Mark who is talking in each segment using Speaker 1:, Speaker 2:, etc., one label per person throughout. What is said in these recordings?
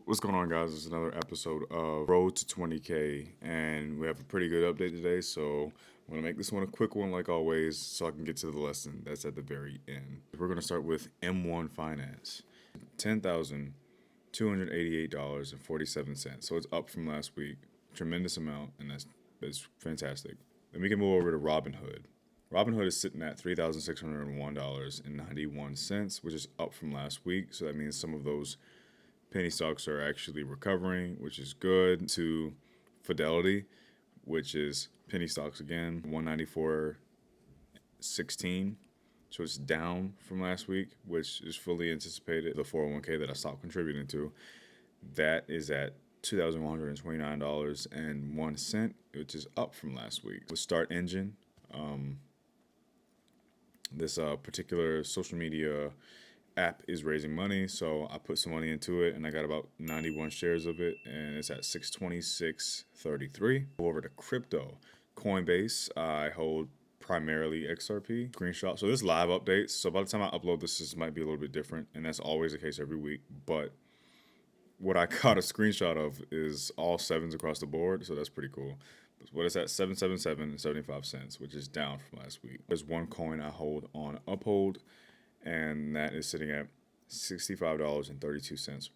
Speaker 1: What's going on, guys? It's another episode of Road to 20K, and we have a pretty good update today. So I'm gonna make this one a quick one, like always, so I can get to the lesson that's at the very end. We're gonna start with M1 Finance, $10,288.47. So it's up from last week, tremendous amount, and that's fantastic. Then we can move over to Robinhood. Robinhood is sitting at $3,601.91, which is up from last week. So that means some of those penny stocks are actually recovering, which is good. To Fidelity, which is penny stocks again, 194.16. So it's down from last week, which is fully anticipated. The 401k that I stopped contributing to, that is at $2,129.01, which is up from last week. The Start Engine, this particular social media app is raising money, so I put some money into it, and I got about 91 shares of it, and it's at 626.33. Go over to crypto. Coinbase, I hold primarily XRP. Screenshot. So this live updates. So by the time I upload this might be a little bit different, and that's always the case every week. But what I got a screenshot of is all sevens across the board, so that's pretty cool. What is that? 777.75, which is down from last week. There's one coin I hold on Uphold, and that is sitting at $65.32,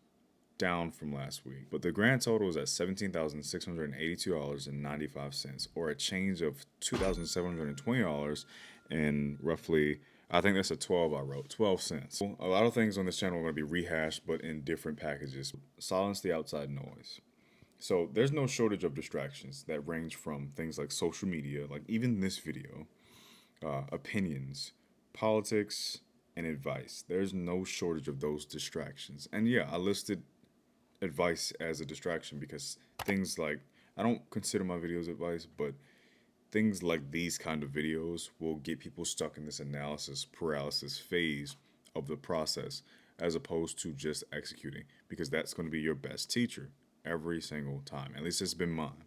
Speaker 1: down from last week. But the grand total is at $17,682.95, or a change of $2,720 and roughly, I think that's a 12 I wrote, 12 cents. A lot of things on this channel are going to be rehashed, but in different packages. Silence the outside noise. So there's no shortage of distractions that range from things like social media, like even this video, opinions, politics, and advice. There's no shortage of those distractions. And yeah, I listed advice as a distraction because things like, I don't consider my videos advice, but things like these kind of videos will get people stuck in this analysis paralysis phase of the process as opposed to just executing, because that's going to be your best teacher every single time. At least it's been mine.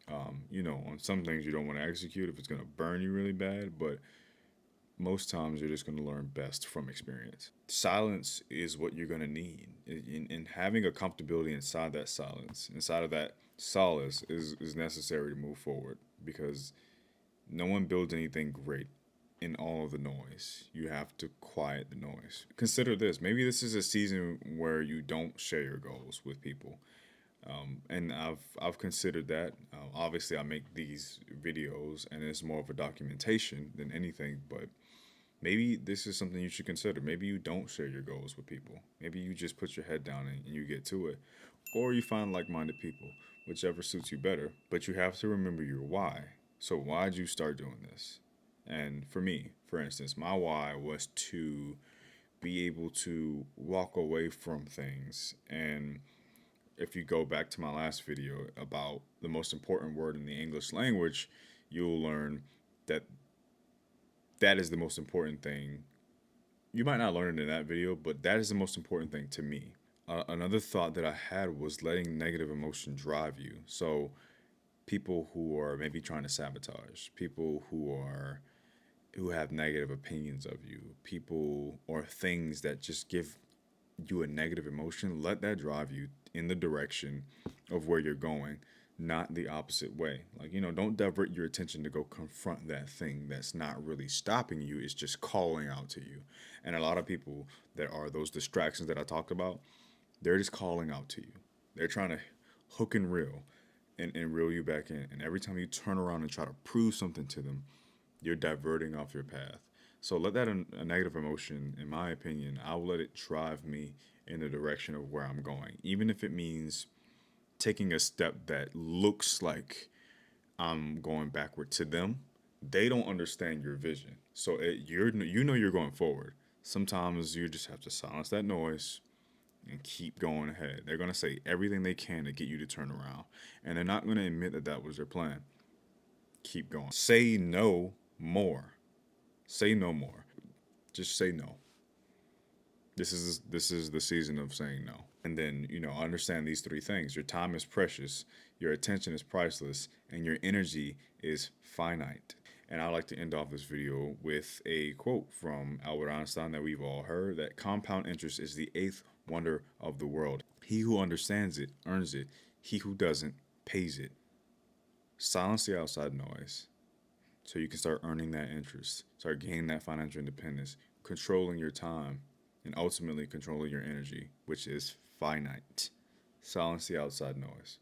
Speaker 1: On some things you don't want to execute if it's going to burn you really bad, but most times you're just going to learn best from experience. Silence is what you're going to need. And having a comfortability inside that silence, inside of that solace, is necessary to move forward, because no one builds anything great in all of the noise. You have to quiet the noise. Consider this. Maybe this is a season where you don't share your goals with people. And I've considered that. Obviously, I make these videos, and it's more of a documentation than anything. But maybe this is something you should consider. Maybe you don't share your goals with people. Maybe you just put your head down and you get to it, or you find like-minded people, whichever suits you better. But you have to remember your why. So why'd you start doing this? And for me, for instance, my why was to be able to walk away from things. And if you go back to my last video about the most important word in the English language, you'll learn that that is the most important thing. You might not learn it in that video, but that is the most important thing to me. Another thought that I had was letting negative emotion drive you. So people who are maybe trying to sabotage, people who have negative opinions of you, people or things that just give you a negative emotion, let that drive you in the direction of where you're going, not the opposite way. Like, don't divert your attention to go confront that thing that's not really stopping you, it's just calling out to you. And a lot of people that are those distractions that I talked about, they're just calling out to you. They're trying to hook and reel and reel you back in. And every time you turn around and try to prove something to them, you're diverting off your path. So let that a negative emotion, in my opinion, I'll let it drive me in the direction of where I'm going, even if it means taking a step that looks like I'm going backward to them. They don't understand your vision, so you're going forward. Sometimes you just have to silence that noise and keep going ahead. They're gonna say everything they can to get you to turn around, and they're not gonna admit that that was their plan. Keep going. Say no more. Say no more. Just say no. This is the season of saying no. And then, understand these three things. Your time is precious, your attention is priceless, and your energy is finite. And I like to end off this video with a quote from Albert Einstein that we've all heard, that compound interest is the eighth wonder of the world. He who understands it earns it. He who doesn't pays it. Silence the outside noise so you can start earning that interest, start gaining that financial independence, controlling your time, and ultimately controlling your energy, which is finite. Silence the outside noise.